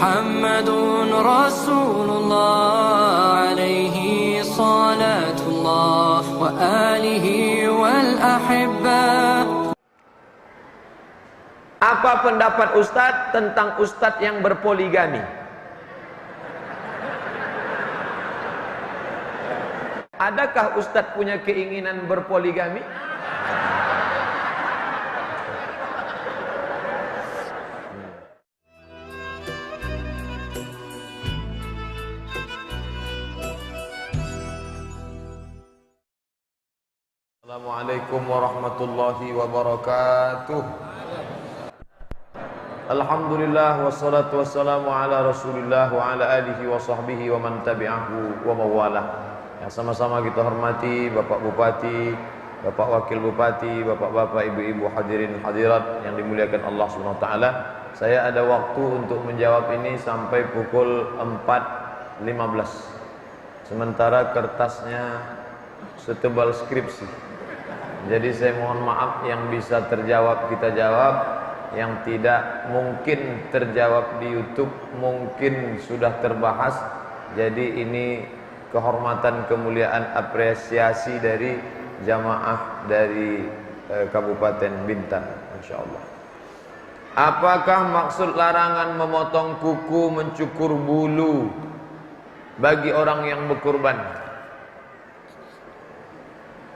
Muhammadun Rasulullah alaihi salatullah wa alihi wal ahibbah. Apa pendapat Ustadz tentang Ustadz yang berpoligami? Adakah Ustadz punya keinginan berpoligami? Assalamualaikum warahmatullahi wabarakatuh. Alhamdulillah wassalatu wassalamu ala Rasulillah wa ala alihi wa sahbihi wa man tabi'ahu wa mawalah. Yang sama-sama kita hormati Bapak Bupati, Bapak Wakil Bupati, Bapak-bapak, ibu-ibu, hadirin hadirat yang dimuliakan Allah Subhanahu wa taala. Saya ada waktu untuk menjawab ini sampai pukul 4.15. Sementara kertasnya setebal skripsi. Jadi saya mohon maaf, yang bisa terjawab kita jawab, yang tidak mungkin terjawab di YouTube mungkin sudah terbahas. Jadi ini kehormatan, kemuliaan, apresiasi dari jamaah dari Kabupaten Bintan, insyaallah. Apakah maksud larangan memotong kuku, mencukur bulu bagi orang yang berkurban?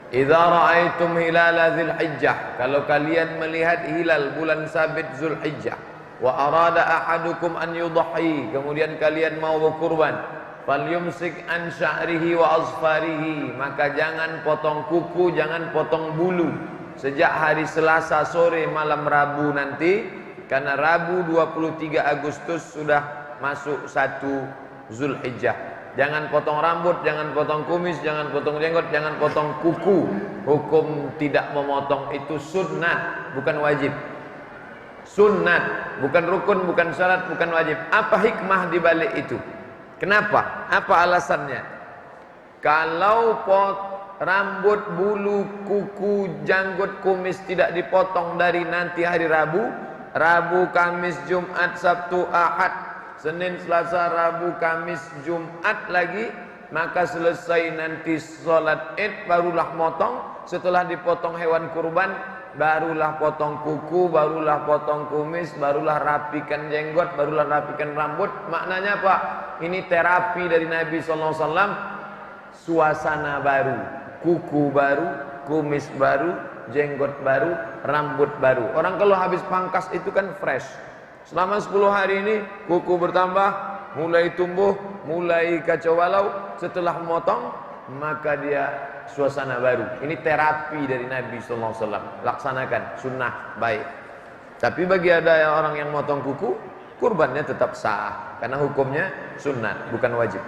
Idza ra'aitum hilala Dzulhijjah, kalau kalian melihat hilal bulan sabit Zulhijjah, wa arada ahadukum an yudhi, kemudian kalian mau berkurban, falyumsik an sya'rihi wa azfarihi, maka jangan potong kuku, jangan potong bulu sejak hari Selasa sore malam Rabu nanti, karena Rabu 23 Agustus sudah masuk 1 Zulhijjah. Jangan potong rambut, jangan potong kumis, jangan potong jenggot, jangan potong kuku. Hukum tidak memotong itu sunnah, bukan wajib. Sunnah, bukan rukun, bukan syarat, bukan wajib. Apa hikmah di balik itu? Kenapa? Apa alasannya? Kalau rambut, bulu, kuku, janggut, kumis tidak dipotong dari nanti hari Rabu, Rabu, Kamis, Jumat, Sabtu, Ahad, Senin, Selasa, Rabu, Kamis, Jumat lagi, maka selesai nanti sholat Id barulah motong. Setelah dipotong hewan kurban, barulah potong kuku, barulah potong kumis, barulah rapikan jenggot, barulah rapikan rambut. Maknanya apa? Ini terapi dari Nabi SAW. Suasana baru, kuku baru, kumis baru, jenggot baru, rambut baru. Orang kalau habis pangkas itu kan fresh. Selama 10 hari ini kuku bertambah, mulai tumbuh, mulai kacau balau. Setelah memotong, maka dia suasana baru. Ini terapi dari Nabi SAW. Laksanakan, sunnah, baik. Tapi bagi ada orang yang motong kuku, kurbannya tetap sah, karena hukumnya sunnah, bukan wajib.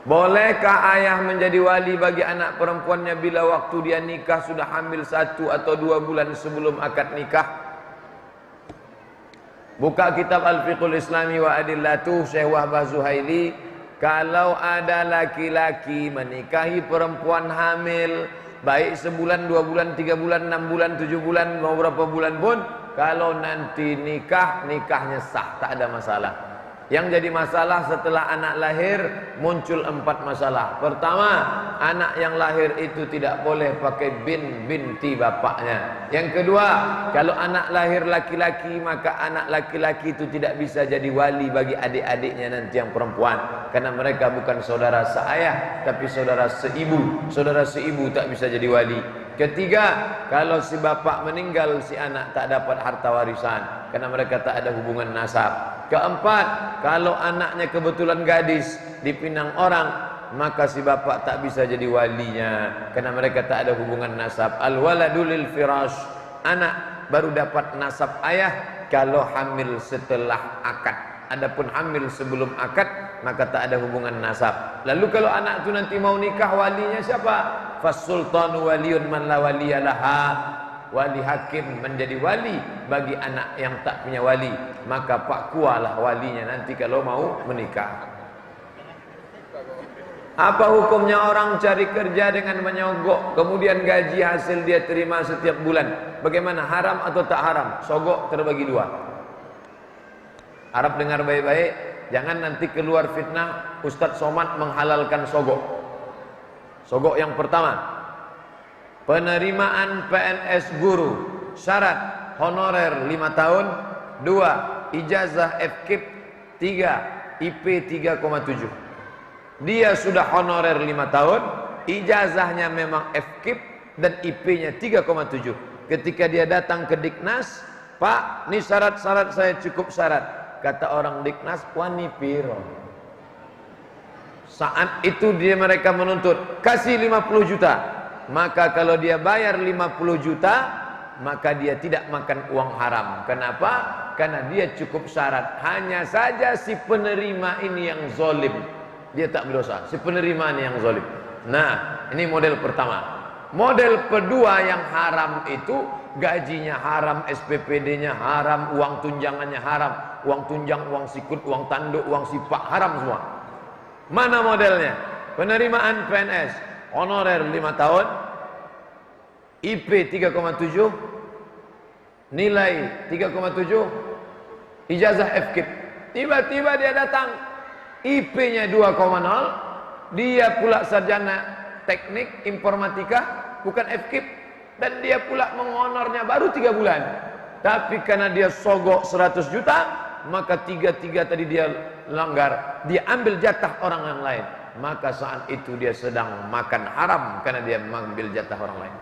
Bolehkah ayah menjadi wali bagi anak perempuannya bila waktu dia nikah sudah hamil 1 atau 2 bulan sebelum akad nikah? Buka kitab Al-Fiqhul Islami wa Adillatuh Syekh Wahbah Zuhaili. Kalau ada laki-laki menikahi perempuan hamil, baik sebulan, 2 bulan, 3 bulan, 6 bulan, 7 bulan, mau berapa bulan pun, kalau nanti nikah, nikahnya sah, tak ada masalah. Yang jadi masalah setelah anak lahir muncul 4 masalah. Pertama, anak yang lahir itu tidak boleh pakai binti bapaknya. Yang kedua, kalau anak lahir laki-laki, maka anak laki-laki itu tidak bisa jadi wali bagi adik-adiknya nanti yang perempuan, karena mereka bukan saudara seayah tapi saudara seibu. Saudara seibu tak bisa jadi wali. Ketiga, kalau si bapak meninggal, si anak tak dapat harta warisan karena mereka tak ada hubungan nasab. Keempat, kalau anaknya kebetulan gadis dipinang orang, maka si bapak tak bisa jadi walinya karena mereka tak ada hubungan nasab. Al-waladu lil firash, anak baru dapat nasab ayah kalau hamil setelah akad. Adapun hamil sebelum akad, maka tak ada hubungan nasab. Lalu kalau anak itu nanti mau nikah, walinya siapa? Fas-sultanu waliyun man la waliyalaha. Wali hakim menjadi wali bagi anak yang tak punya wali, maka pak kualah walinya nanti kalau mau menikah. Apa hukumnya orang cari kerja dengan menyogok, kemudian gaji hasil dia terima setiap bulan? Bagaimana, haram atau tak haram? Sogok terbagi dua. Harap dengar baik-baik, jangan nanti keluar fitnah Ustadz Somad menghalalkan sogok. Sogok yang pertama, penerimaan PNS guru, syarat honorer 5 tahun, 2 ijazah FKIP, 3 IP 3,7. Dia sudah honorer 5 tahun, ijazahnya memang FKIP dan IP-nya 3,7. Ketika dia datang ke Diknas, Pak, ini syarat-syarat saya cukup syarat. Kata orang Diknas, wani piro. Saat itu mereka menuntut, kasih 50 juta. Maka kalau dia bayar 50 juta, maka dia tidak makan uang haram. Kenapa? Karena dia cukup syarat. Hanya saja si penerima ini yang zalim. Dia tak berdosa, si penerima ini yang zalim. Nah, ini model pertama. Model kedua yang haram itu, gajinya haram, SPPD-nya haram, uang tunjangannya haram, uang tunjang, uang sikut, uang tanduk, uang sipak, haram semua. Mana modelnya? Penerimaan PNS, honorer 5 tahun, IP 3,7, nilai 3,7, ijazah FKIP. Tiba-tiba dia datang, IP-nya 2,0, dia pula sarjana teknik informatika, bukan FKIP, dan dia pula menghonornya baru 3 bulan. Tapi karena dia sogok 100 juta, maka 3 tadi dia langgar, dia ambil jatah orang yang lain. Maka saat itu dia sedang makan haram karena dia mengambil jatah orang lain.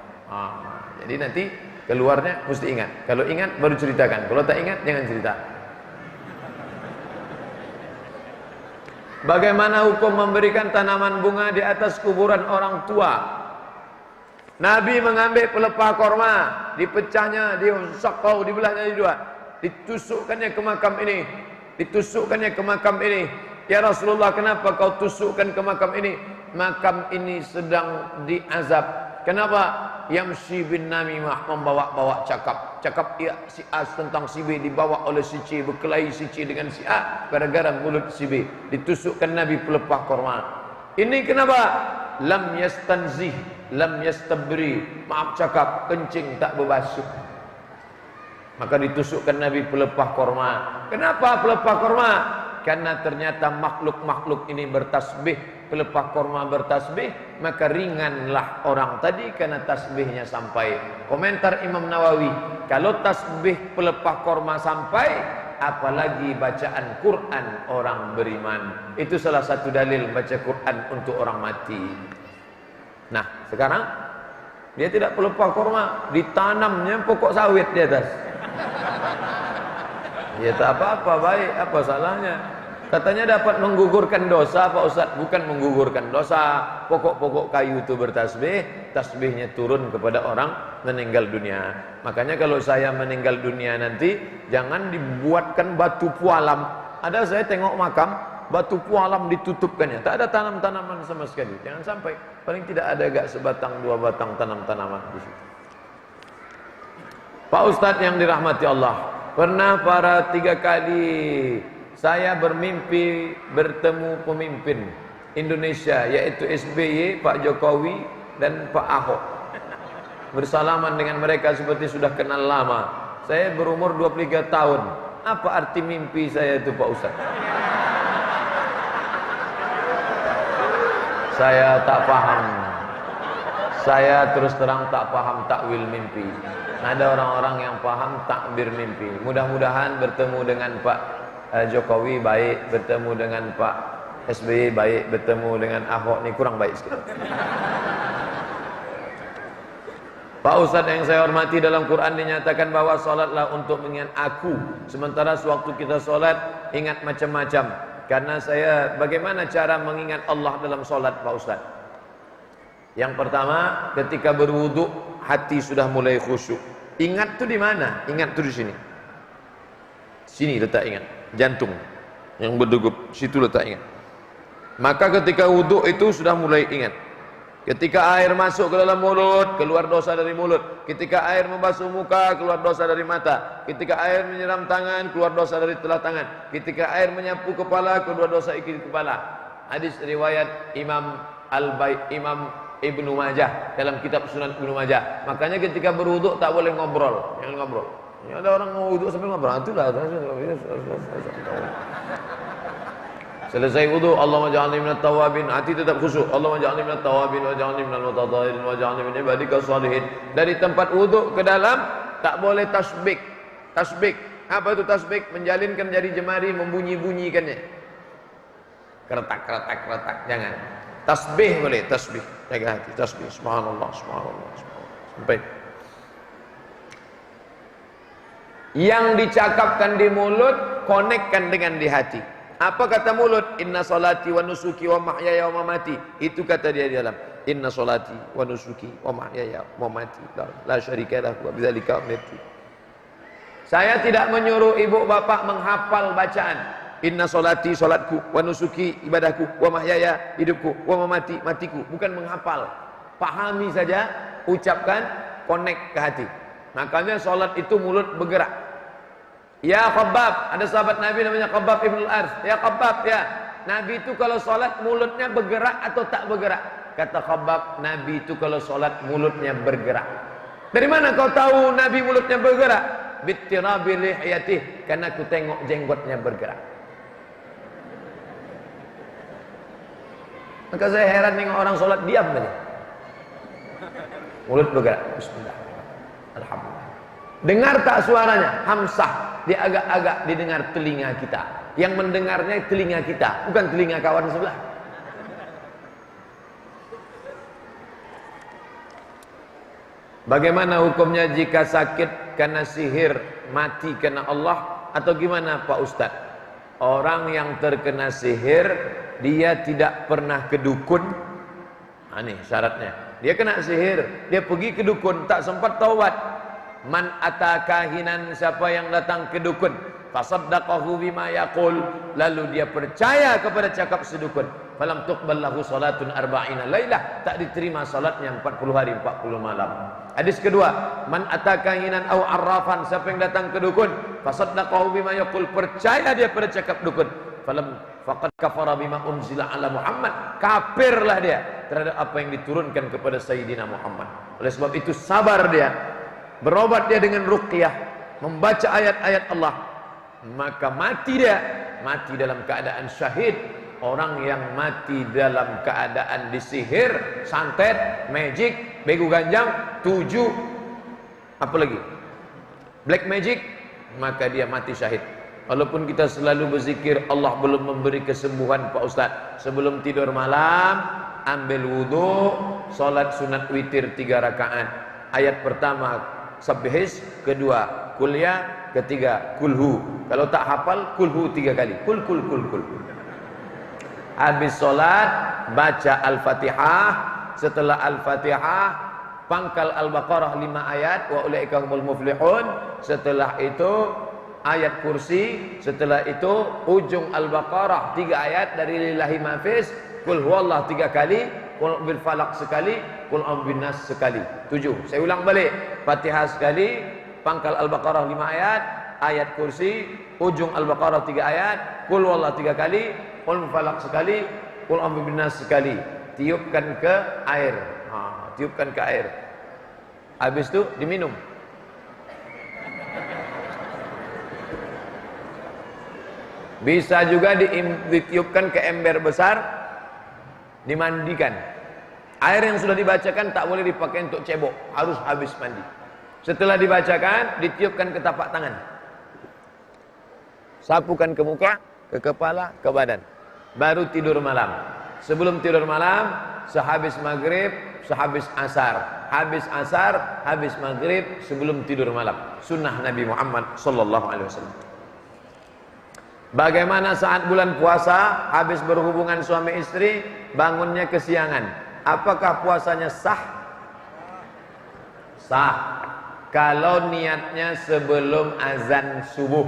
Jadi nanti keluarnya mesti ingat. Kalau ingat baru ceritakan, kalau tak ingat jangan cerita. Bagaimana hukum memberikan tanaman bunga di atas kuburan orang tua? Nabi mengambil pelepah korma, dipecahnya, disakau, dibelahnya jadi 2, ditusukkannya ke makam ini, ditusukkannya ke makam ini. Ya Rasulullah, kenapa kau tusukkan ke makam ini? Makam ini sedang diazab. Kenapa? Yamshi bin namimah, membawa-bawa cakap ya si A tentang si B, dibawa oleh si C, berkelahi si C dengan si A gara-gara mulut si B. Ditusukkan Nabi pelepah korma. Ini kenapa? Lam yastanzih, lam yastabri, maaf cakap, kencing tak berbasuh. Maka ditusukkan Nabi pelepah korma. Kenapa pelepah korma? Karena ternyata makhluk-makhluk ini bertasbih, pelepah korma bertasbih, maka ringanlah orang tadi karena tasbihnya sampai. Komentar Imam Nawawi, kalau tasbih pelepah korma sampai, apalagi bacaan Quran orang beriman. Itu salah satu dalil baca Quran untuk orang mati. Nah, sekarang dia tidak pelepah korma, ditanamnya pokok sawit di atas. Ya tak apa-apa, baik, apa salahnya? Katanya dapat menggugurkan dosa, Pak Ustaz. Bukan menggugurkan dosa. Pokok-pokok kayu itu bertasbih, tasbihnya turun kepada orang meninggal dunia. Makanya kalau saya meninggal dunia nanti, jangan dibuatkan batu pualam. Ada saya tengok makam, batu pualam ditutupkannya, tak ada tanam-tanaman sama sekali. Jangan sampai, paling tidak ada agak sebatang 2 batang tanam-tanaman di situ. Pak Ustaz yang dirahmati Allah, pernah 3 kali saya bermimpi bertemu pemimpin Indonesia, yaitu SBY, Pak Jokowi dan Pak Ahok. Bersalaman dengan mereka seperti sudah kenal lama. Saya berumur 23 tahun. Apa arti mimpi saya itu, Pak Ustaz? Saya tak paham. Saya terus terang tak paham takwil mimpi. Ada orang-orang yang paham takbir mimpi. Mudah-mudahan bertemu dengan Pak Jokowi baik, bertemu dengan Pak SBY baik, bertemu dengan Ahok ini kurang baik sikit. Pak Ustadz yang saya hormati, dalam Quran dinyatakan bahwa solatlah untuk mengingat aku. Sementara sewaktu kita solat ingat macam-macam. Karena saya, bagaimana cara mengingat Allah dalam solat, Pak Ustadz? Yang pertama, ketika berwudu hati sudah mulai khusyuk. Ingat tu di mana? Ingat tu di sini. Sini letak ingat, jantung yang berdegup, situ letak ingat. Maka ketika wudu itu sudah mulai ingat. Ketika air masuk ke dalam mulut, keluar dosa dari mulut. Ketika air membasuh muka, keluar dosa dari mata. Ketika air menyiram tangan, keluar dosa dari telah tangan. Ketika air menyapu kepala, keluar dosa ikut kepala. Hadis riwayat Imam Imam Ibnu Majah dalam kitab Sunan Ibnu Majah. Makanya ketika berwudu tak boleh ngobrol, jangan ngobrol. Ya, ada orang mau wudu sambil ngobrol, itulah. Selesai wudu, Allahumma ja'alni minat tawabin, hati tetap khusyuk. Allahumma ja'alni minat tawabin wa ja'alni minal mutatahhirin wa ja'alni min ibadika shalihin. Dari tempat wudu ke dalam tak boleh tasbih. Tasbih, apa itu tasbih? Menjalinkan jari jemari, membunyi-bunyikannya. Keretak, jangan. Tasbih boleh, tasbih. Jaga hati, tasbih. Subhanallah, subhanallah, subhanallah. Sampai. Yang dicakapkan di mulut, konekkan dengan di hati. Apa kata mulut? Inna salati wa nusuki wa mahyaya wa mamati. Itu kata dia di dalam. Inna salati wa nusuki wa mahyaya wa mamati. La syarika lahu wa bidzalika umirtu. Saya tidak menyuruh ibu bapak menghafal bacaan. Inna salati, salatku, wa nusuki, ibadahku, wa mahyaya, hidupku, wa mamati, matiku. Bukan menghafal. Pahami saja, ucapkan, connect ke hati. Makanya salat itu mulut bergerak. Ya Khabbab, ada sahabat Nabi namanya Khabbab ibn al-Arth. Ya Khabbab, ya. Nabi itu kalau salat mulutnya bergerak atau tak bergerak? Kata Khabbab, Nabi itu kalau salat mulutnya bergerak. Dari mana kau tahu Nabi mulutnya bergerak? Bittirabi lihiyatih, karena aku tengok jenggotnya bergerak. Maka saya heran tengok orang salat diam saja. Mulut bergerak. Bismillah. Alhamdulillah. Dengar tak suaranya? Hamsah. Dia agak-agak didengar telinga kita. Yang mendengarnya telinga kita, bukan telinga kawan sebelah. Bagaimana hukumnya jika sakit karena sihir, mati karena Allah, atau gimana Pak Ustadz? Orang yang terkena sihir, dia tidak pernah ke dukun. Nah, ini syaratnya. Dia kena sihir, dia pergi ke dukun, tak sempat taubat. Man atakahinan, siapa yang datang ke dukun, fasaddaqahu bima yaqul, lalu dia percaya kepada cakap sedukun, falam tuqbal lahu salatun arba'ina lailah, tak diterima salatnya 40 hari 40 malam. Hadis kedua, man atakahinan au arrafan, siapa yang datang ke dukun, fasaddaqahu bima yaqul, percaya dia pada cakap dukun, falam faqad kafara bima unzila ala Muhammad, kafirlah dia terhadap apa yang diturunkan kepada Sayyidina Muhammad. Oleh sebab itu sabar dia, berobat dia dengan ruqyah, membaca ayat-ayat Allah, maka mati dia, mati dalam keadaan syahid. Orang yang mati dalam keadaan disihir, santet, magic, begu ganjang, 7 apa lagi, black magic, maka dia mati syahid. Walaupun kita selalu berzikir, Allah belum memberi kesembuhan Pak Ustadz. Sebelum tidur malam, ambil wudu, salat sunat witir 3 rakaat. Ayat pertama Sabbihis, kedua Kulya, ketiga Kulhu. Kalau tak hafal, Kulhu 3 kali. Kul. Habis solat, baca Al-Fatihah. Setelah Al-Fatihah, pangkal Al-Baqarah 5 ayat, wa ulaika humul muflihun. Setelah itu ayat kursi. Setelah itu ujung Al-Baqarah 3 ayat dari lillahi mafis. Kul huwallah 3 kali, Kul bil falak sekali, Kul bin nas sekali. 7. Saya ulang balik. Fatihah sekali, pangkal Al-Baqarah 5 ayat, ayat kursi, ujung Al-Baqarah 3 ayat, Kul huwallah 3 kali, Kul bil falak sekali, Kul bin nas sekali. Tiupkan ke air. Tiupkan ke air. Habis itu diminum. Bisa juga ditiupkan ke ember besar, dimandikan. Air yang sudah dibacakan tak boleh dipakai untuk cebok, harus habis mandi. Setelah dibacakan, ditiupkan ke tapak tangan, sapukan ke muka, ke kepala, ke badan, baru tidur malam. Sebelum tidur malam, sehabis maghrib, sehabis asar, habis asar, habis maghrib, sebelum tidur malam. Sunnah Nabi Muhammad sallallahu alaihi wasallam. Bagaimana saat bulan puasa, habis berhubungan suami istri, bangunnya kesiangan, apakah puasanya sah? Sah kalau niatnya sebelum azan subuh.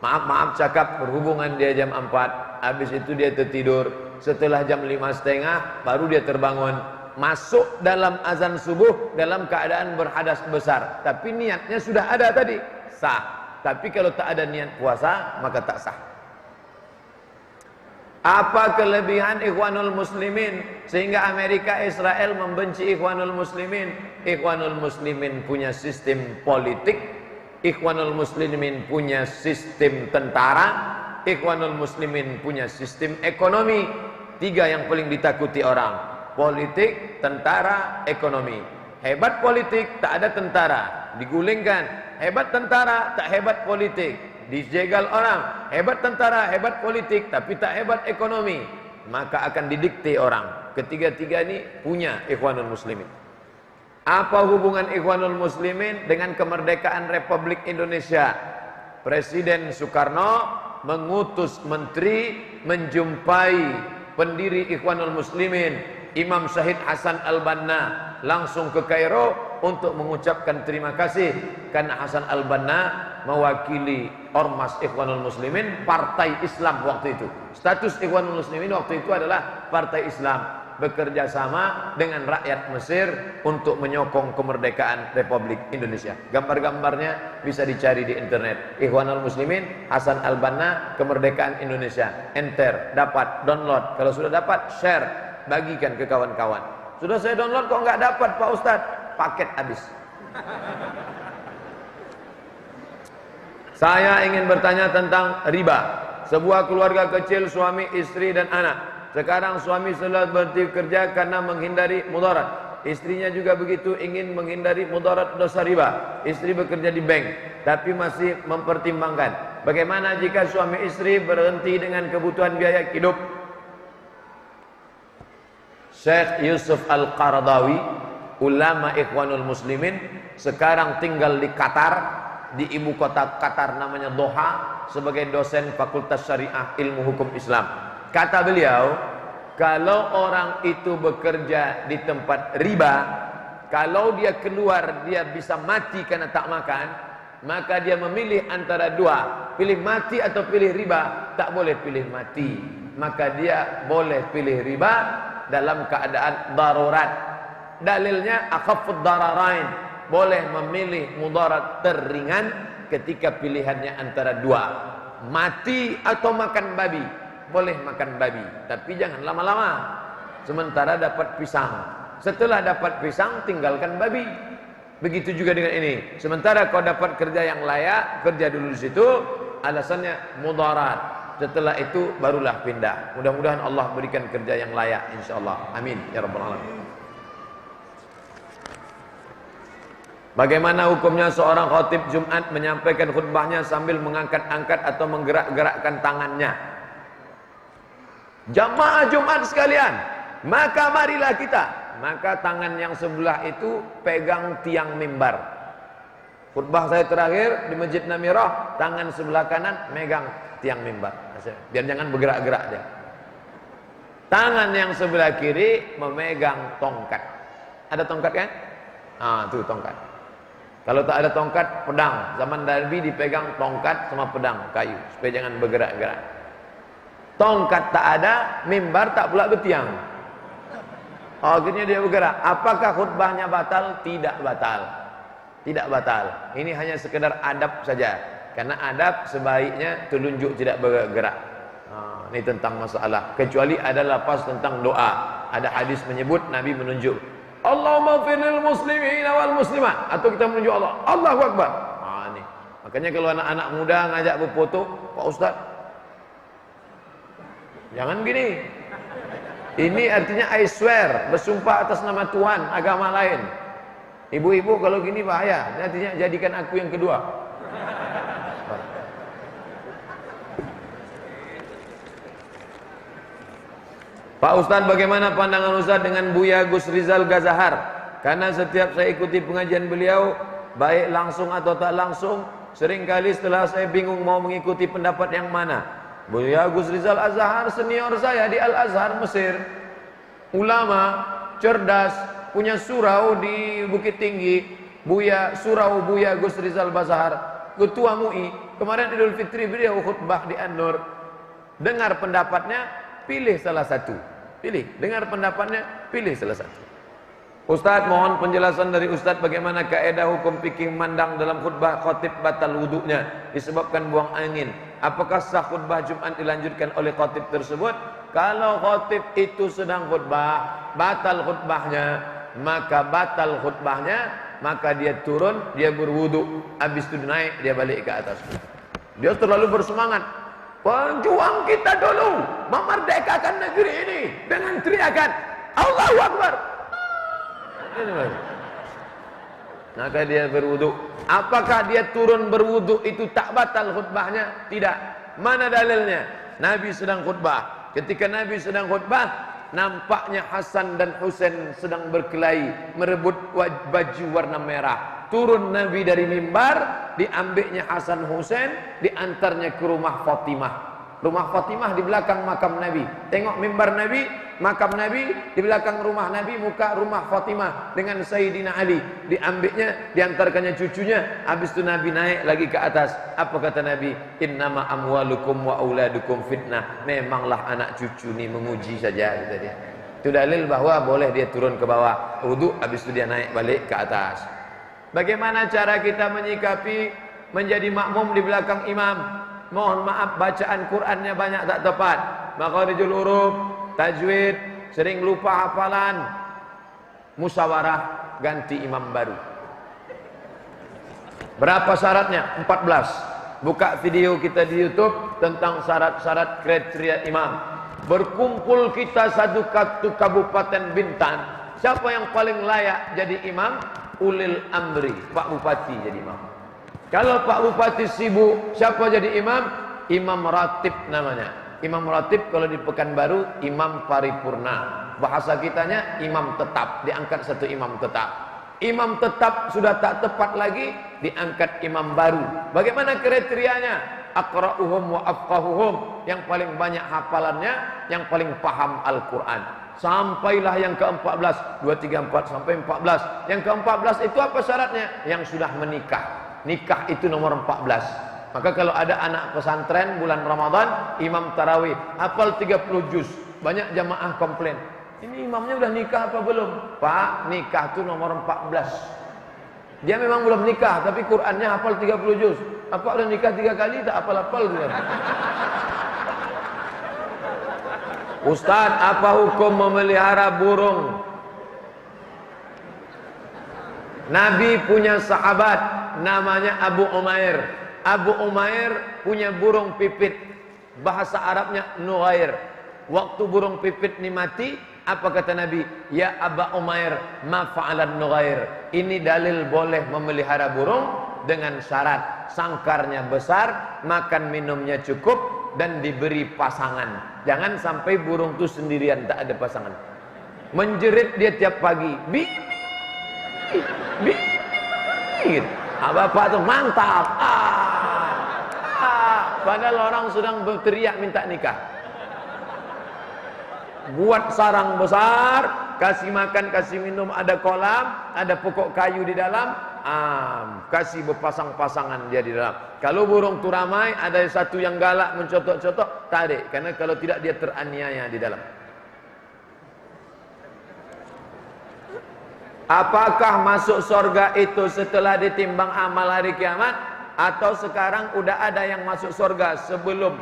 Maaf cakap, berhubungan dia jam 4, habis itu dia tertidur, setelah jam 5.30 baru dia terbangun, masuk dalam azan subuh dalam keadaan berhadas besar, tapi niatnya sudah ada tadi, sah. Tapi kalau tak ada niat puasa, maka tak sah. Apa kelebihan Ikhwanul Muslimin sehingga Amerika Israel membenci Ikhwanul Muslimin? Ikhwanul Muslimin punya sistem politik, Ikhwanul Muslimin punya sistem tentara, Ikhwanul Muslimin punya sistem ekonomi. 3 yang paling ditakuti orang: politik, tentara, ekonomi. Hebat politik, tak ada tentara, digulingkan. Hebat tentara, tak hebat politik, dijegal orang. Hebat tentara, hebat politik, tapi tak hebat ekonomi, maka akan didikte orang. Ketiga-tiga ini punya Ikhwanul Muslimin. Apa hubungan Ikhwanul Muslimin dengan kemerdekaan Republik Indonesia? Presiden Soekarno mengutus menteri menjumpai pendiri Ikhwanul Muslimin, Imam Syahid Hasan Al-Banna, langsung ke Kairo untuk mengucapkan terima kasih karena Hasan Al-Banna mewakili Ormas Ikhwanul Muslimin, partai Islam waktu itu. Status Ikhwanul Muslimin waktu itu adalah partai Islam, bekerja sama dengan rakyat Mesir untuk menyokong kemerdekaan Republik Indonesia. Gambar-gambarnya bisa dicari di internet. Ikhwanul Muslimin, Hasan Al-Banna, kemerdekaan Indonesia. Enter, dapat, download. Kalau sudah dapat, share, bagikan ke kawan-kawan. Sudah saya download kok nggak dapat Pak Ustadz, paket habis. Saya ingin bertanya tentang riba. Sebuah keluarga kecil, suami, istri dan anak. Sekarang suami sudah berhenti kerja karena menghindari mudarat. Istrinya juga begitu, ingin menghindari mudarat dosa riba. Istri bekerja di bank, tapi masih mempertimbangkan. Bagaimana jika suami istri berhenti dengan kebutuhan biaya hidup? Syekh Yusuf Al-Qaradawi, ulama Ikhwanul Muslimin, sekarang tinggal di Qatar, di ibu kota Qatar namanya Doha, sebagai dosen Fakultas Syariah Ilmu Hukum Islam. Kata beliau, kalau orang itu bekerja di tempat riba, kalau dia keluar dia bisa mati karena tak makan, maka dia memilih antara dua, pilih mati atau pilih riba. Tak boleh pilih mati, maka dia boleh pilih riba dalam keadaan darurat. Dalilnya akhafud dararain, boleh memilih mudarat teringan ketika pilihannya antara dua, mati atau makan babi. Boleh makan babi, tapi jangan lama-lama. Sementara dapat pisang, setelah dapat pisang tinggalkan babi. Begitu juga dengan ini. Sementara kau dapat kerja yang layak, kerja dulu di situ, alasannya mudarat. Setelah itu barulah pindah. Mudah-mudahan Allah berikan kerja yang layak, insyaallah. Amin ya rabbal alamin. Bagaimana hukumnya seorang khatib Jumat menyampaikan khutbahnya sambil mengangkat-angkat atau menggerak-gerakkan tangannya? Jamaah Jumat sekalian, maka marilah kita, maka tangan yang sebelah itu pegang tiang mimbar. Khutbah saya terakhir di Masjid Namirah, tangan sebelah kanan megang tiang mimbar, biar jangan bergerak-gerak dia. Tangan yang sebelah kiri memegang tongkat. Ada tongkat kan? Tuh tongkat. Kalau tak ada tongkat, pedang. Zaman Nabi dipegang tongkat sama pedang kayu supaya jangan bergerak-gerak. Tongkat tak ada, mimbar tak pula bertiang. Akhirnya dia bergerak. Apakah khutbahnya batal? Tidak batal. Tidak batal. Ini hanya sekedar adab saja. Karena adab sebaiknya telunjuk tidak bergerak. Ini tentang masalah. Kecuali ada lafaz tentang doa. Ada hadis menyebut Nabi menunjuk, Allahumma firlil muslimin wal muslimat, atau kita menunjuk Allah, Allahu Akbar. Ini. Makanya kalau anak-anak muda ngajak berfoto, Pak Ustaz, jangan gini. Ini artinya I swear, bersumpah atas nama Tuhan, agama lain. Ibu-ibu kalau gini bahaya. Artinya jadikan aku yang kedua. Pak Ustaz, bagaimana pandangan Ustaz dengan Buya Gus Rizal Gazahar? Karena setiap saya ikuti pengajian beliau, baik langsung atau tak langsung, seringkali setelah saya bingung mau mengikuti pendapat yang mana. Buya Gus Rizal Azhar senior saya di Al-Azhar Mesir, ulama, cerdas, punya surau di Bukit Tinggi, surau Buya Gus Rizal Bazahar, ketua MUI. Kemarin Idul Fitri beliau khutbah di An-Nur. Dengar pendapatnya, pilih salah satu. Pilih, dengar pendapatnya, pilih salah satu. Ustaz, mohon penjelasan dari Ustaz bagaimana kaedah hukum fikih mandang dalam khutbah khatib batal wudunya disebabkan buang angin. Apakah sah khutbah Jumat dilanjutkan oleh khatib tersebut? Kalau khatib itu sedang khutbah, batal khutbahnya, maka dia turun, dia berwudu, habis itu naik, dia balik ke atas. Dia terlalu bersemangat. Pejuang kita dulu memerdekakan negeri ini dengan teriakan Allahu Akbar. Maka dia berwudu. Apakah dia turun berwudu itu tak batal khutbahnya? Tidak. Mana dalilnya? Nabi sedang khutbah. Ketika Nabi sedang khutbah, nampaknya Hasan dan Husain sedang berkelahi merebut baju warna merah. Turun Nabi dari mimbar, diambilnya Hasan Husain, diantarnya ke rumah Fatimah. Rumah Fatimah di belakang makam Nabi. Tengok mimbar Nabi, makam Nabi, di belakang rumah Nabi, muka rumah Fatimah dengan Sayyidina Ali. Diambilnya, diantarkannya cucunya. Habis itu Nabi naik lagi ke atas. Apa kata Nabi? Innama amwalukum wa auladukum fitnah. Memanglah anak cucu ini menguji saja, kata dia. Itu dalil bahwa boleh dia turun ke bawah wudu, habis itu dia naik balik ke atas. Bagaimana cara kita menyikapi menjadi makmum di belakang imam? Mohon maaf, bacaan Qur'annya banyak tak tepat, makharijul huruf, tajwid, sering lupa hafalan. Musyawarah, ganti imam baru. Berapa syaratnya? 14. Buka video kita di YouTube tentang syarat-syarat kriteria imam. Berkumpul kita satu kabupaten Bintan. Siapa yang paling layak jadi imam? Ulil amri, Pak Bupati jadi imam. Kalau Pak Bupati sibuk, siapa jadi imam? Imam ratib namanya. Imam ratib kalau di Pekanbaru, imam paripurna. Bahasa kitanya imam tetap, diangkat satu imam tetap. Imam tetap sudah tak tepat lagi, diangkat imam baru. Bagaimana kriterianya? Aqra'uhum wa afqahuhum, yang paling banyak hafalannya, yang paling paham Al-Quran. Sampailah yang ke-14, 2, 3, 4 sampai 14. Yang ke-14 itu apa syaratnya? Yang sudah menikah. Nikah itu nomor 14. Maka kalau ada anak pesantren bulan Ramadan, imam tarawih, hafal 30 juz. Banyak jamaah komplain, ini imamnya udah nikah apa belum? Pak, nikah itu nomor 14. Dia memang belum nikah, tapi Qur'annya hafal 30 juz. Apa udah nikah 3 kali, tak hafal-hafal juga. Ustaz, apa hukum memelihara burung? Nabi punya sahabat namanya Abu Umair. Abu Umair punya burung pipit. Bahasa Arabnya Nughair. Waktu burung pipit ini mati, apa kata Nabi? Ya Aba Umair, ma fa'alan Nughair. Ini dalil boleh memelihara burung dengan syarat sangkarnya besar, makan minumnya cukup, dan diberi pasangan. Jangan sampai burung itu sendirian, tak ada pasangan. Menjerit dia tiap pagi. Bapak tuh mantap. Padahal orang sedang berteriak minta nikah. Buat sarang besar, kasih makan, kasih minum, ada kolam, ada pokok kayu di dalam, kasih berpasang-pasangan dia di dalam. Kalau burung tu ramai, ada satu yang galak mencotok-cotok, tarik, karena kalau tidak dia teraniaya di dalam. Apakah masuk surga itu setelah ditimbang amal hari kiamat, atau sekarang udah ada yang masuk surga sebelum?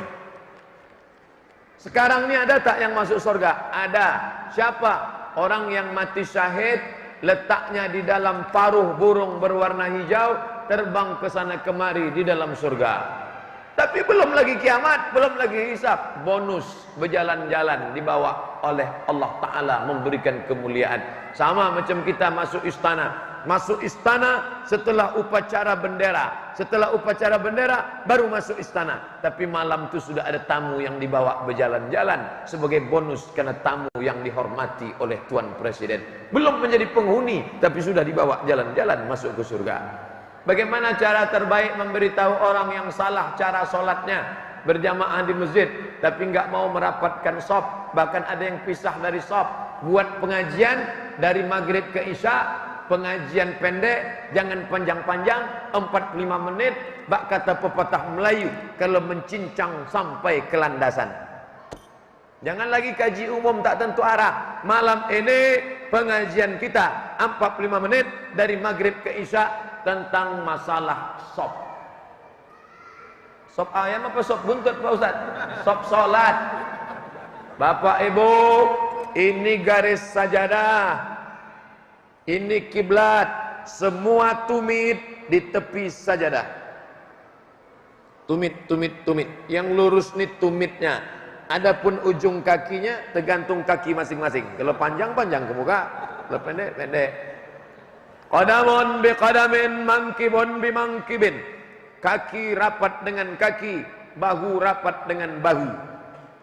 Sekarang ini ada tak yang masuk surga? Ada. Siapa? Orang yang mati syahid, letaknya di dalam paruh burung berwarna hijau, terbang ke sana kemari di dalam surga. Tapi belum lagi kiamat, belum lagi hisab. Bonus berjalan-jalan dibawa oleh Allah Ta'ala, memberikan kemuliaan. Sama macam kita masuk istana. Masuk istana setelah upacara bendera. Setelah upacara bendera baru masuk istana. Tapi malam itu sudah ada tamu yang dibawa berjalan-jalan sebagai bonus karena tamu yang dihormati oleh Tuan Presiden. Belum menjadi penghuni, tapi sudah dibawa jalan-jalan masuk ke surga. Bagaimana cara terbaik memberitahu orang yang salah cara solatnya? Berjamaah di masjid, tapi enggak mau merapatkan shaf. Bahkan ada yang pisah dari shaf. Buat pengajian dari maghrib ke isya, pengajian pendek, jangan panjang-panjang, 45 menit. Bak kata pepatah Melayu, kalau mencincang sampai ke landasan. Jangan lagi kaji umum tak tentu arah. Malam ini pengajian kita 45 menit dari maghrib ke isya tentang masalah shaf. Sop ayam apa sop buntut Pak Ustaz? Sop salat. Bapak Ibu, ini garis sajadah. Ini kiblat. Semua tumit di tepi sajadah. Tumit, tumit, tumit. Yang lurus nih tumitnya. Adapun ujung kakinya tergantung kaki masing-masing. Kalau panjang-panjang ke muka, kalau pendek-pendek. Qadamun bi qadamin, mankibun bi mankibin. Kaki rapat dengan kaki, bahu rapat dengan bahu.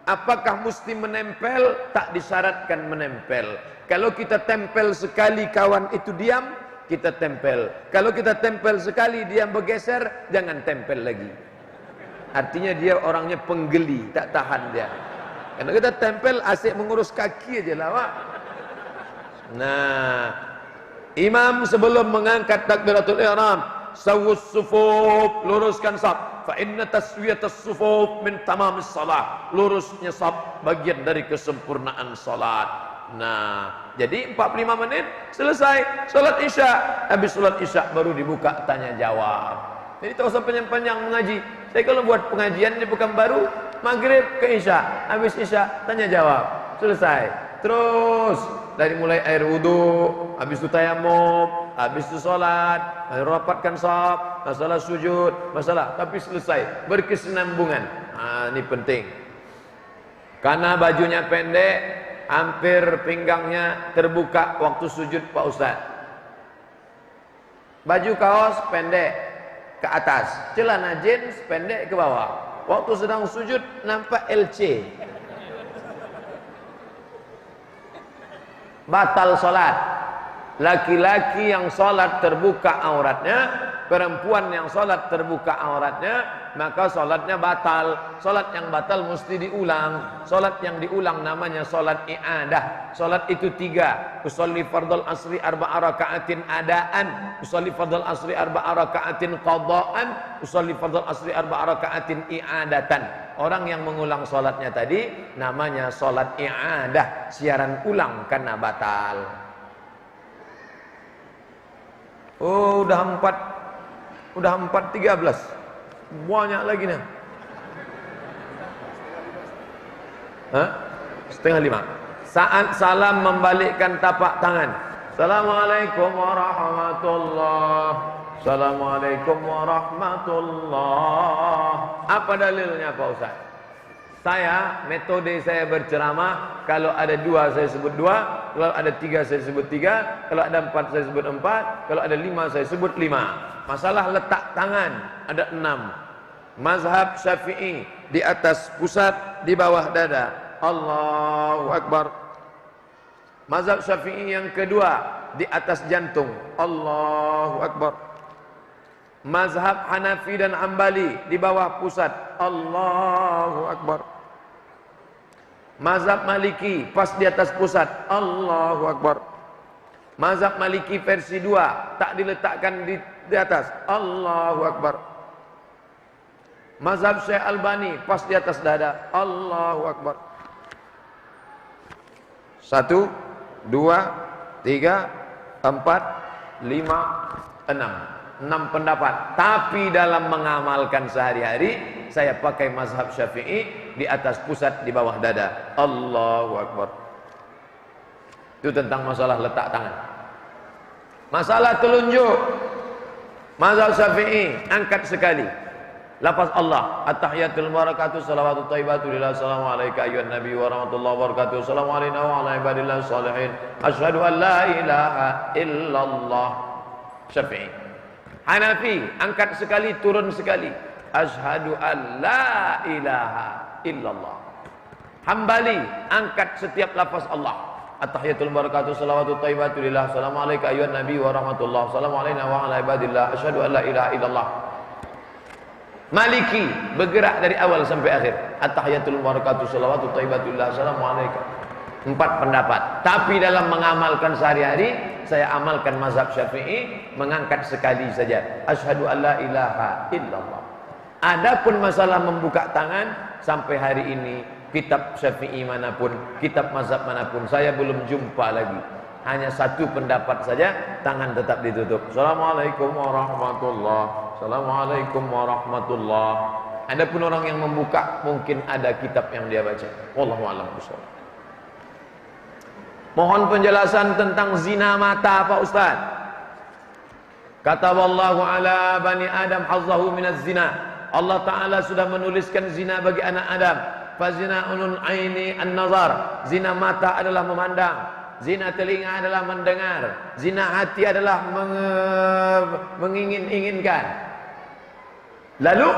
Apakah mesti menempel? Tak disyaratkan menempel. Kalau kita tempel sekali kawan itu diam, kita tempel. Kalau kita tempel sekali dia bergeser, jangan tempel lagi. Artinya dia orangnya penggeli, tak tahan dia. Karena kita tempel asyik mengurus kaki aja lah, Pak. Nah, imam sebelum mengangkat takbiratul ihram, sawus sufuf, luruskan saf. Fa inna taswiyatas sufuf min tamamis salat. Lurusnya saf bagian dari kesempurnaan salat. Nah, jadi 45 menit selesai salat Isya. Habis salat Isya baru dibuka tanya jawab. Jadi tak usah panjang-panjang mengaji. Saya kalau buat pengajian di Pekanbaru, maghrib ke Isya, habis Isya tanya jawab, selesai. Terus dari mulai air wudu, habis itu tayamum, habis itu salat, rapatkan shaf, masalah sujud, masalah, tapi selesai, berkesinambungan. Nah, ini penting. Karena bajunya pendek, hampir pinggangnya terbuka waktu sujud Pak Ustaz. Baju kaos pendek ke atas, celana jeans pendek ke bawah. Waktu sedang sujud nampak LC. Batal salat. Laki-laki yang salat terbuka auratnya, perempuan yang salat terbuka auratnya, maka salatnya batal. Salat yang batal mesti diulang. Salat yang diulang namanya salat i'adah. Salat itu 3. Usolli fardal asri arba'a raka'atin adaan, usolli fardal asri arba'a raka'atin qadaan, usolli fardal asri arba'a raka'atin i'adatan. Orang yang mengulang salatnya tadi namanya salat i'adah, siaran ulang karena batal. Oh, udah 4:13. Banyak lagi nih. Hah? 4:30. Saat salam membalikkan tapak tangan. Assalamualaikum warahmatullahi. Assalamualaikum warahmatullahi. Apa dalilnya Pak Ustaz? Metode saya berceramah, kalau ada 2 saya sebut 2, kalau ada 3 saya sebut 3, kalau ada 4 saya sebut 4, kalau ada 5 saya sebut 5. Masalah letak tangan ada 6. Mazhab Syafi'i di atas pusat, di bawah dada. Allahu Akbar. Mazhab Syafi'i yang kedua di atas jantung. Allahu Akbar. Mazhab Hanafi dan Hambali di bawah pusat. Allahu Akbar. Mazhab Maliki pas di atas pusat. Allahu Akbar. Mazhab Maliki versi 2 tak diletakkan di atas. Allahu Akbar. Mazhab Syekh Albani pas di atas dada. Allahu Akbar. 1, 2, 3, 4, 5, 6. 6 pendapat. Tapi dalam mengamalkan sehari-hari, saya pakai mazhab Syafi'i di atas pusat, di bawah dada. Allahu Akbar. Itu tentang masalah letak tangan. Masalah telunjuk, mazhab Syafi'i angkat sekali. Lafaz Allah, at-tahiyatul barakatuh, salawatut thayyibatu lillah, assalamu alayka ayyuhan nabi wa rahmatullahi wa barakatuh, assalamu alayna wa ala ibadillah salihin, asyhadu an la ilaha illallah. Syafi'i. Hanafi angkat sekali, turun sekali, asyhadu an la ilaha illallah. Hambali angkat setiap lafaz Allah, at-tahiyatul barakatuh, salawatut thayyibatu lillah, assalamu alayka ayyuhan nabi wa rahmatullahi, assalamu alayna wa ala ibadillah, asyhadu an la ilaha illallah. Maliki bergerak dari awal sampai akhir, at-tahiyatul barakatuh, salawatut thayyibatullah, assalamualaikum. 4 pendapat. Tapi dalam mengamalkan sehari-hari, saya amalkan mazhab Syafi'i, mengangkat sekali saja, asyhadu an la ilaha illallah. Adapun masalah membuka tangan, sampai hari ini kitab Syafi'i manapun, kitab mazhab manapun, saya belum jumpa lagi. Hanya 1 pendapat saja, tangan tetap ditutup. Assalamualaikum warahmatullahi. Assalamualaikum warahmatullahi. Adapun orang yang membuka, mungkin ada kitab yang dia baca. Wallahu a'lam bishawab. Mohon penjelasan tentang zina mata Pak Ustaz. Kata wallahu ala bani Adam hazzahu minaz zina. Allah Ta'ala sudah menuliskan zina bagi anak Adam. Fazina unun aini an-nazar. Zina mata adalah memandang. Zina telinga adalah mendengar. Zina hati adalah mengingin-inginkan. Lalu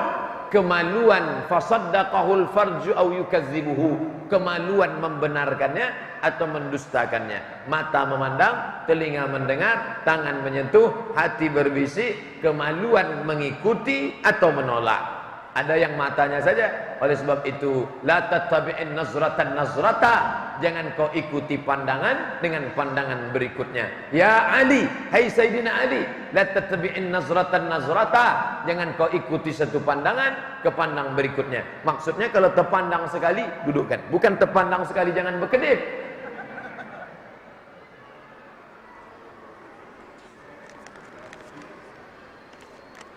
kemaluan fasaddaqahul farju au yukazzibuhu. Kemaluan membenarkannya atau mendustakannya. Mata memandang, telinga mendengar, tangan menyentuh, hati berbisik, kemaluan mengikuti atau menolak. Ada yang matanya saja. Oleh sebab itu, la tattabi'in nazratan nazrata. Jangan kau ikuti pandangan dengan pandangan berikutnya. Ya Ali, hai Sayyidina Ali, la tattabi'in nazratan nazrata. Jangan kau ikuti satu pandangan ke pandang berikutnya. Maksudnya kalau terpandang sekali, dudukkan. Bukan terpandang sekali jangan berkedip.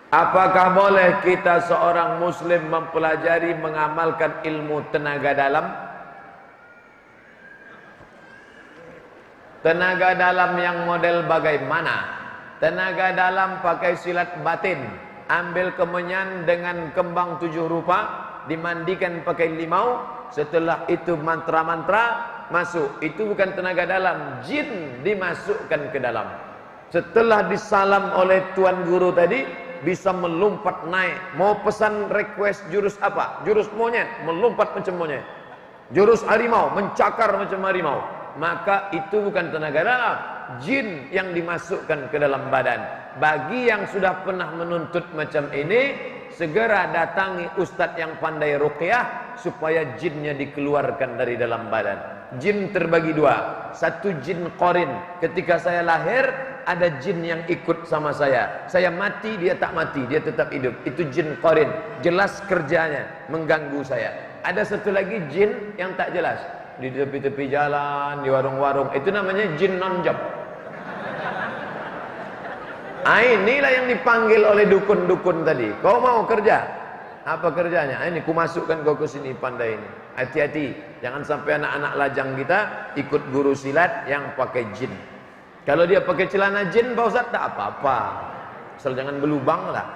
Apakah boleh kita seorang muslim mempelajari mengamalkan ilmu tenaga dalam? Tenaga dalam yang model bagaimana? Tenaga dalam pakai silat batin, ambil kemenyan dengan kembang 7 rupa, dimandikan pakai limau, setelah itu mantra-mantra masuk. Itu bukan tenaga dalam, jin dimasukkan ke dalam. Setelah disalam oleh tuan guru tadi, bisa melompat naik. Mau pesan request jurus apa? Jurus monyet, melompat macam monyet. Jurus harimau, mencakar macam harimau. Maka itu bukan tenaga dalam, jin yang dimasukkan ke dalam badan. Bagi yang sudah pernah menuntut macam ini, segera datangi ustadz yang pandai ruqyah supaya jinnya dikeluarkan dari dalam badan. Jin terbagi 2. Satu jin qarin. Ketika saya lahir, ada jin yang ikut sama saya. Saya mati, dia tak mati, dia tetap hidup. Itu jin qarin. Jelas kerjanya, mengganggu saya. Ada satu lagi jin yang tak jelas. Di tepi-tepi jalan, di warung-warung. Itu namanya jin non-job. Inilah yang dipanggil oleh dukun-dukun tadi. Kau mau kerja? Apa kerjanya? Ini ku masukkan kau ke sini, pandai ini. Hati-hati, jangan sampai anak-anak lajang kita ikut guru silat yang pakai jin. Kalau dia pakai celana jin, Pak Ustaz, tak apa-apa. Asal jangan berlubang lah.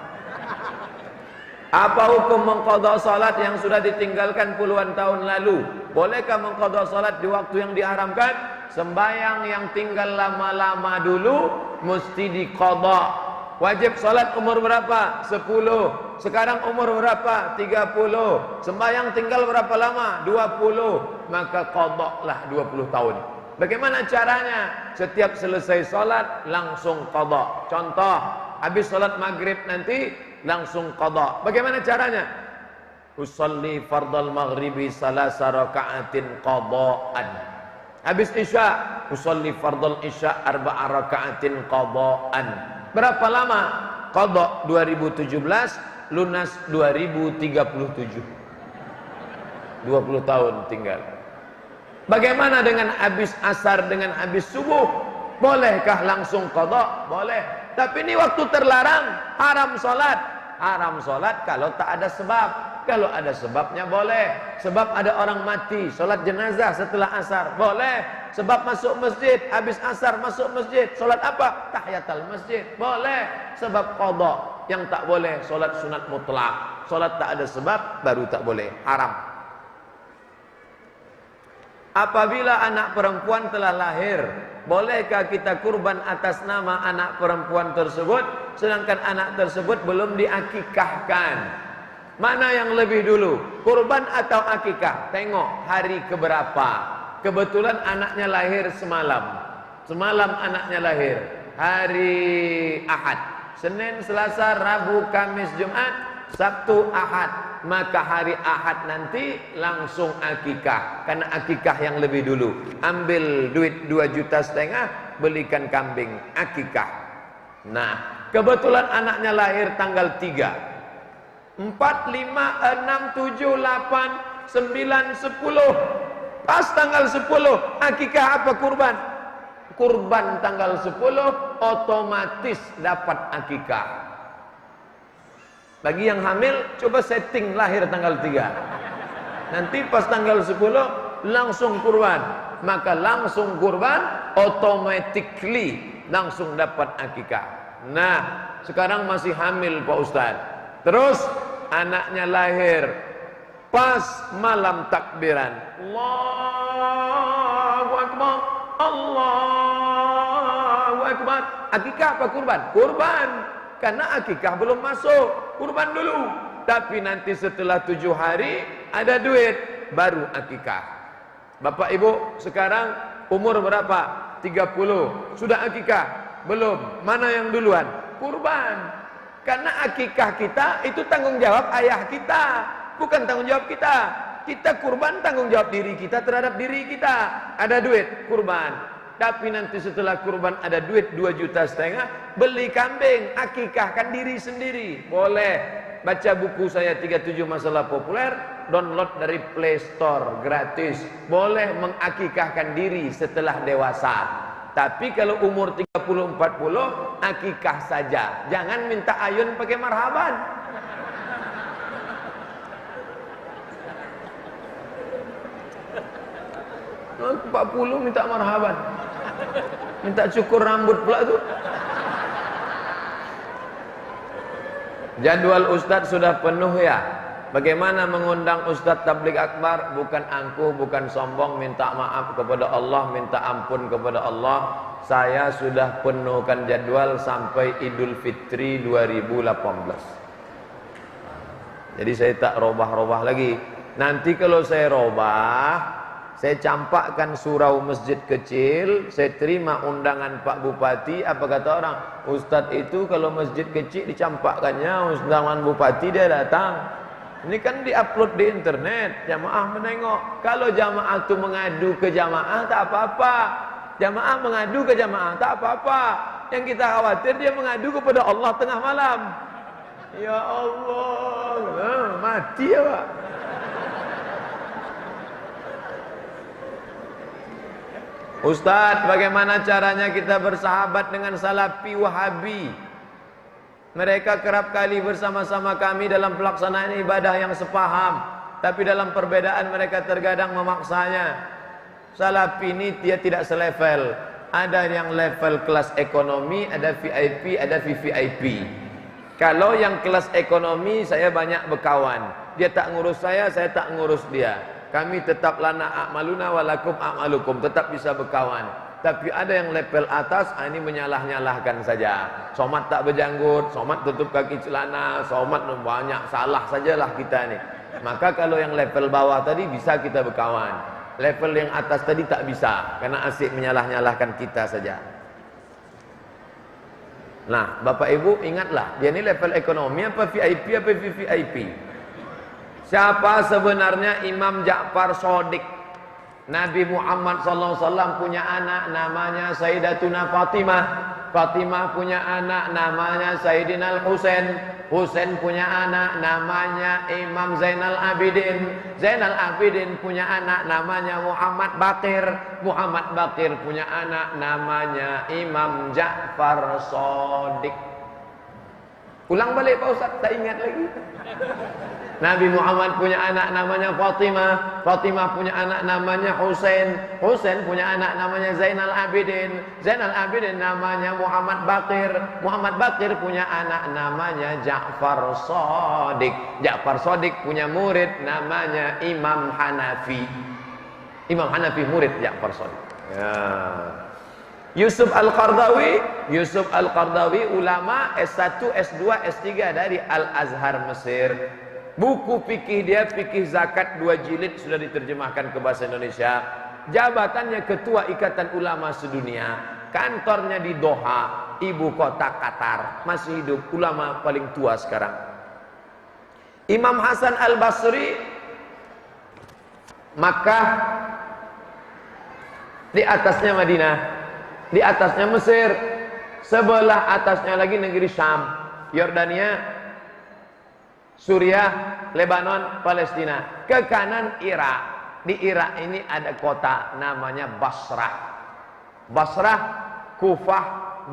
Apa hukum mengqadha salat yang sudah ditinggalkan puluhan tahun lalu? Bolehkah mengqadha salat di waktu yang diharamkan? Sembayang yang tinggal lama-lama dulu mesti diqadha. Wajib salat umur berapa? 10. Sekarang umur berapa? 30. Sembayang tinggal berapa lama? 20. Maka qadha lah 20 tahun. Bagaimana caranya? Setiap selesai salat langsung qadha. Contoh, habis salat maghrib nanti langsung qadha. Bagaimana caranya? Usolli fardal maghribi salasa raka'atin qadha'an. Habis isya, usolli fardal isya arba'a raka'atin qadha'an. Berapa lama? Qadha 2017, lunas 2037. 20 tahun tinggal. Bagaimana dengan habis asar, dengan habis subuh? Bolehkah langsung qadha? Boleh. Tapi ini waktu terlarang, haram salat. Haram salat kalau tak ada sebab. Kalau ada sebabnya boleh. Sebab ada orang mati, salat jenazah setelah asar, boleh. Sebab masuk masjid, habis asar masuk masjid, salat apa? Tahiyatul masjid, boleh. Sebab qadha. Yang tak boleh salat sunat mutlak. Salat tak ada sebab baru tak boleh, haram. Apabila anak perempuan telah lahir, bolehkah kita kurban atas nama anak perempuan tersebut, sedangkan anak tersebut belum diakikahkan? Mana yang lebih dulu, kurban atau akikah? Tengok hari keberapa. Kebetulan anaknya lahir semalam. Semalam anaknya lahir, hari Ahad. Senin, Selasa, Rabu, Kamis, Jumat, Sabtu, Ahad. Maka hari Ahad nanti langsung akikah. Karena akikah yang lebih dulu. Ambil duit 2,5 juta, belikan kambing, akikah. Nah, kebetulan anaknya lahir tanggal 3. 4, 5, 6, 7, 8, 9, 10. Pas tanggal 10, akikah apa kurban? Kurban tanggal 10 otomatis dapat akikah. Bagi yang hamil, coba setting lahir tanggal 3. Nanti pas tanggal 10 langsung kurban. Maka langsung kurban, automatically langsung dapat akikah. Nah, sekarang masih hamil Pak Ustaz. Terus anaknya lahir pas malam takbiran. Allahu Akbar, Allahu Akbar. Akikah apa kurban? Kurban. Karena akikah belum masuk, kurban dulu. Tapi nanti setelah 7 hari ada duit, baru akikah. Bapak Ibu sekarang umur berapa? 30. Sudah akikah? Belum. Mana yang duluan? Kurban. Karena akikah kita itu tanggung jawab ayah kita, bukan tanggung jawab kita. Kita kurban tanggung jawab diri kita terhadap diri kita. Ada duit, kurban. Tapi nanti setelah kurban ada duit 2,5 juta, beli kambing, akikahkan diri sendiri. Boleh. Baca buku saya 37 masalah populer, download dari Play Store gratis. Boleh mengakikahkan diri setelah dewasa. Tapi kalau umur 30-40, akikah saja. Jangan minta ayun pakai marhaban. Nah, 40 minta marhaban. Minta cukur rambut pula tuh. Jadwal Ustadz sudah penuh ya. Bagaimana mengundang Ustadz Tabligh Akbar? Bukan angkuh, bukan sombong, minta maaf kepada Allah, minta ampun kepada Allah. Saya sudah penuhkan jadwal sampai Idul Fitri 2018. Jadi saya tak robah-robah lagi. Nanti kalau saya robah, saya campakkan surau masjid kecil, saya terima undangan Pak Bupati. Apa kata orang? Ustadz itu kalau masjid kecil dicampakkannya, undangan Bupati dia datang. Ini kan diupload di internet, jamaah menengok. Kalau jamaah itu mengadu ke jamaah, tak apa-apa. Jamaah mengadu ke jamaah, tak apa-apa. Yang kita khawatir dia mengadu kepada Allah tengah malam. Ya Allah, mati ya Pak. Ustadz, bagaimana caranya kita bersahabat dengan Salafi Wahabi? Mereka kerap kali bersama-sama kami dalam pelaksanaan ibadah yang sepaham, tapi dalam perbedaan mereka terkadang memaksanya. Salafi ini dia tidak selevel. Ada yang level kelas ekonomi, ada VIP, ada VVIP. Kalau yang kelas ekonomi, saya banyak berkawan. Dia tak ngurus saya tak ngurus dia. Kami tetap lana a'maluna walakum a'malukum, tetap bisa berkawan. Tapi ada yang level atas, ini menyalah-nyalahkan saja. Somat tak berjanggut, somat tutup kaki celana, somat banyak salah sajalah kita ni. Maka kalau yang level bawah tadi bisa kita berkawan. Level yang atas tadi tak bisa, karena asyik menyalah-nyalahkan kita saja. Nah, Bapak Ibu ingatlah, dia ni level ekonomi apa VIP apa VVIP? Siapa sebenarnya Imam Ja'far Shadiq? Nabi Muhammad SAW punya anak namanya Sayyidatuna Fatimah. Fatimah punya anak namanya Sayyidina Al-Husain. Husain punya anak namanya Imam Zainal Abidin. Zainal Abidin punya anak namanya Muhammad Baqir. Muhammad Baqir punya anak namanya Imam Ja'far Shadiq. Ulang balik Pak Ustaz, tak ingat lagi. Nabi Muhammad punya anak namanya Fatimah. Fatimah punya anak namanya Husain. Husain punya anak namanya Zainal Abidin. Zainal Abidin namanya Muhammad Baqir. Muhammad Baqir punya anak namanya Ja'far Shadiq. Ja'far Shadiq punya murid namanya Imam Hanafi. Imam Hanafi murid Ja'far Shadiq. Ya. Yusuf Al-Qardawi. Yusuf Al-Qardawi ulama S1, S2, S3 dari Al-Azhar Mesir. Buku fikih dia, fikih zakat 2 jilid sudah diterjemahkan ke bahasa Indonesia. Jabatannya Ketua Ikatan Ulama Sedunia. Kantornya di Doha, ibu kota Qatar. Masih hidup, ulama paling tua sekarang. Imam Hasan Al-Basri, Makkah, di atasnya Madinah, di atasnya Mesir, sebelah atasnya lagi negeri Syam, Yordania, Suriah, Lebanon, Palestina. Ke kanan Irak. Di Irak ini ada kota namanya Basrah. Basrah, Kufah,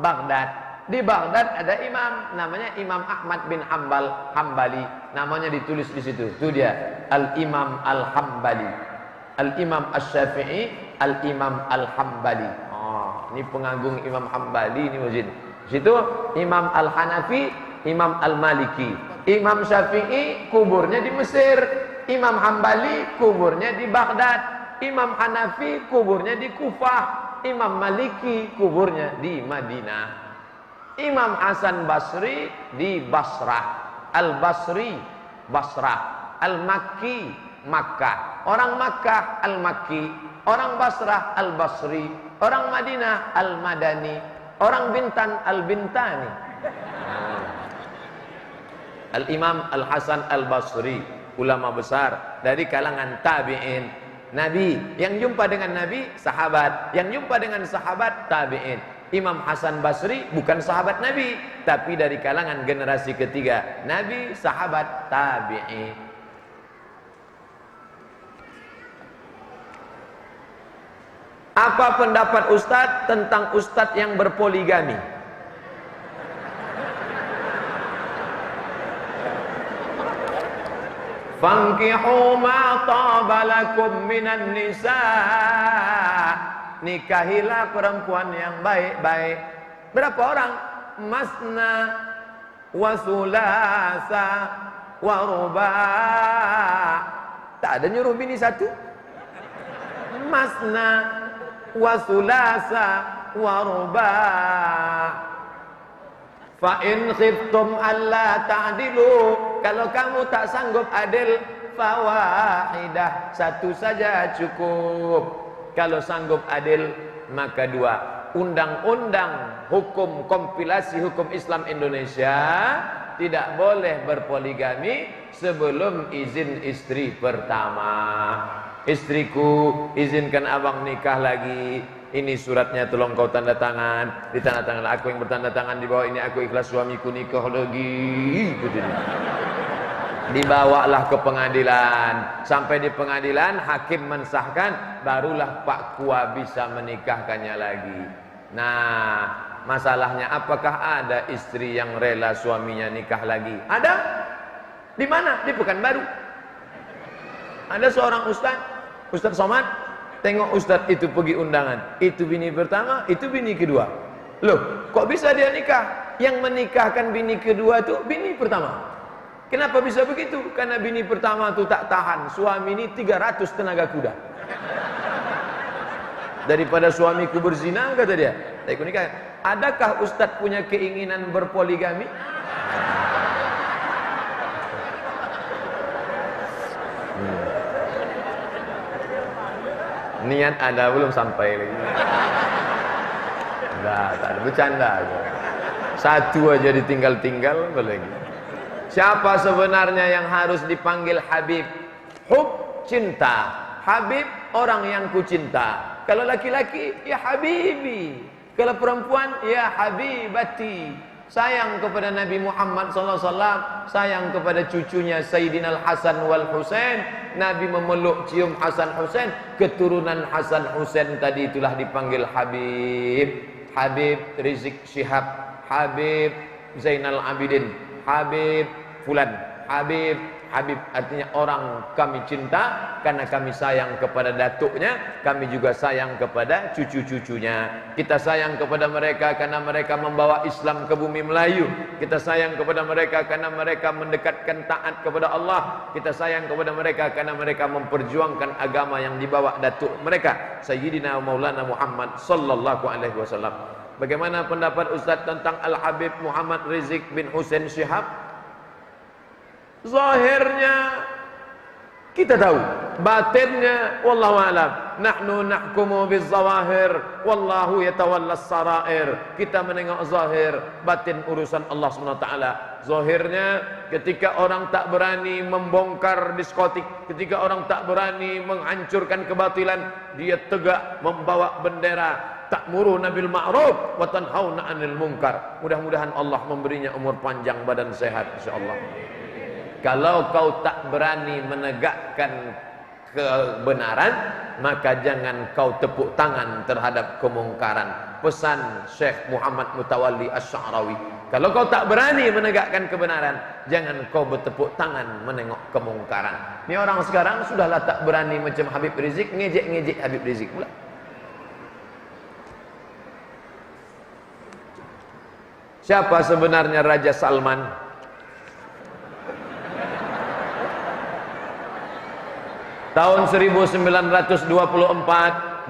Baghdad. Di Baghdad ada imam namanya Imam Ahmad bin Hambali. Namanya ditulis di situ. Itu dia Al-Imam Al-Hambali. Al-Imam Asy-Syafi'i, Al-Imam Al-Hambali. Oh, ini pengagung Imam Hambali ini wajib. Situ Imam Al-Hanafi, Imam Al-Maliki. Imam Syafi'i kuburnya di Mesir. Imam Hambali kuburnya di Baghdad. Imam Hanafi kuburnya di Kufah. Imam Maliki kuburnya di Madinah. Imam Hasan Basri di Basrah. Al-Basri Basrah. Al-Makki Makkah. Orang Makkah Al-Makki. Orang Basrah Al-Basri. Orang Madinah Al-Madani. Orang Bintan Al-Bintani. Al-Imam Al-Hasan Al-Basri, ulama besar dari kalangan tabi'in. Nabi, yang jumpa dengan Nabi sahabat, yang jumpa dengan sahabat tabi'in. Imam Hasan Basri bukan sahabat Nabi, tapi dari kalangan generasi ketiga Nabi, sahabat, tabi'in. Apa pendapat Ustadz tentang Ustadz yang berpoligami? Fankihu ma taba lakum minan nisa. Nikahilah perempuan yang baik-baik. Berapa orang? Masna wa sulasa wa ruba'. Tak ada nyuruh bini satu. Masna wa sulasa wa ruba'. Fa in khiftum alla ta'dilu, kalau kamu tak sanggup adil, fawahidah, satu saja cukup. Kalau sanggup adil maka dua. Undang-undang hukum kompilasi hukum Islam Indonesia tidak boleh berpoligami sebelum izin istri pertama. Istriku, izinkan abang nikah lagi. Ini suratnya tolong kau tanda tangan. Di tanda tangan aku yang bertanda tangan, di bawah ini aku ikhlas suamiku nikah lagi. Dibawalah ke pengadilan. Sampai di pengadilan hakim mensahkan, barulah Pak Kua bisa menikahkannya lagi. Nah, masalahnya apakah ada istri yang rela suaminya nikah lagi? Ada? Di mana? Di Pekanbaru. Ada seorang Ustadz Somad, tengok Ustadz itu pergi undangan. Itu bini pertama, itu bini kedua. Loh, kok bisa dia nikah? Yang menikahkan bini kedua itu bini pertama. Kenapa bisa begitu? Karena bini pertama itu tak tahan. Suami ini 300 tenaga kuda. Daripada suamiku berzina, kata dia. Saya nikah. Adakah Ustadz punya keinginan berpoligami? Niat ada, belum sampai lagi. Enggak, tak ada, bercanda aja. Satu aja ditinggal-tinggal lagi. Siapa sebenarnya yang harus dipanggil Habib? Hub, cinta. Habib, orang yang ku cinta. Kalau laki-laki, ya Habibi. Kalau perempuan, ya Habibati. Sayang kepada Nabi Muhammad SAW, sayang kepada cucunya Sayyidina Al-Hasan wal Husain. Nabi memeluk cium Hasan Husain, keturunan Hasan Husain tadi itulah dipanggil Habib. Habib Rizik Syihab, Habib Zainal Abidin, Habib Fulan, Habib artinya orang kami cinta karena kami sayang kepada datuknya, kami juga sayang kepada cucu-cucunya. Kita sayang kepada mereka karena mereka membawa Islam ke bumi Melayu. Kita sayang kepada mereka karena mereka mendekatkan taat kepada Allah. Kita sayang kepada mereka karena mereka memperjuangkan agama yang dibawa datuk mereka, Sayyidina Maulana Muhammad sallallahu alaihi wasallam. Bagaimana pendapat Ustaz tentang Al-Habib Muhammad Rizik bin Husain Syihab? Zahirnya kita tahu, batinnya wallahu a'lam. Nahnu nahkumu bizawahir, wallahu yatawallas sarair. Kita menengok zahir, batin urusan Allah SWT. Zahirnya ketika orang tak berani membongkar diskotik, ketika orang tak berani menghancurkan kebatilan, dia tegak membawa bendera ta'muruna bil ma'ruf wa tanhauna 'anil munkar. Mudah-mudahan Allah memberinya umur panjang, badan sehat insyaallah. Kalau kau tak berani menegakkan kebenaran, maka jangan kau tepuk tangan terhadap kemungkaran. Pesan Syekh Muhammad Mutawalli Asy-Sya'rawi, kalau kau tak berani menegakkan kebenaran, jangan kau bertepuk tangan menengok kemungkaran. Ini orang sekarang sudahlah tak berani macam Habib Rizik, ngejek-ngejek Habib Rizik pula. Siapa sebenarnya Raja Salman? Tahun 1924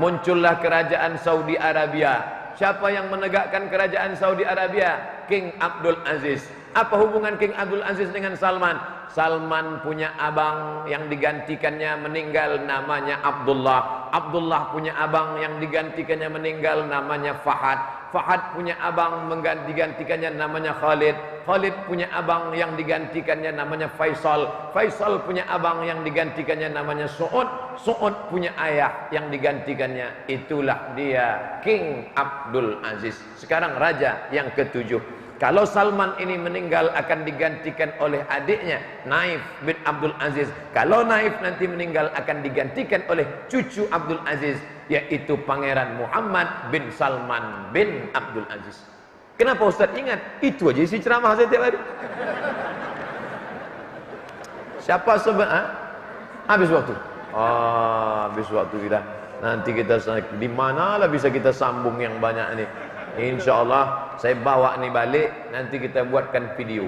muncullah kerajaan Saudi Arabia. Siapa yang menegakkan kerajaan Saudi Arabia? King Abdul Aziz. Apa hubungan King Abdul Aziz dengan Salman? Salman punya abang yang digantikannya meninggal, namanya Abdullah. Abdullah punya abang yang digantikannya meninggal, namanya Fahad. Fahad punya abang digantikannya namanya Khalid. Khalid punya abang yang digantikannya namanya Faisal. Faisal punya abang yang digantikannya namanya Su'ud. Su'ud punya ayah yang digantikannya. Itulah dia King Abdul Aziz. Sekarang raja yang ketujuh. Kalau Salman ini meninggal akan digantikan oleh adiknya Naif bin Abdul Aziz. Kalau Naif nanti meninggal akan digantikan oleh cucu Abdul Aziz, yaitu Pangeran Muhammad bin Salman bin Abdul Aziz. Kenapa Ustaz ingat? Itu aja isi ceramah saya tiap hari. Siapa sebenarnya? Habis waktu. Habis waktu kita. Nanti kita di manalah bisa kita sambung yang banyak ini. InsyaAllah saya bawa ni balik, nanti kita buatkan video.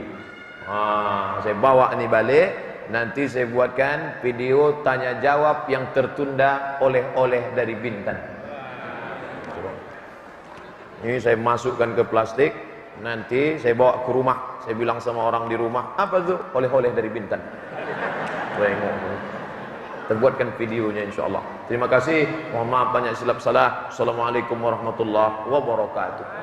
Saya bawa ni balik, nanti saya buatkan video tanya jawab yang tertunda oleh-oleh dari Bintan. Ini saya masukkan ke plastik, nanti saya bawa ke rumah. Saya bilang sama orang di rumah, apa tu? Oleh-oleh dari Bintan. Tengok. Terbuatkan videonya insyaAllah. Terima kasih. Mohon maaf banyak silap salah. Assalamualaikum warahmatullahi wabarakatuh.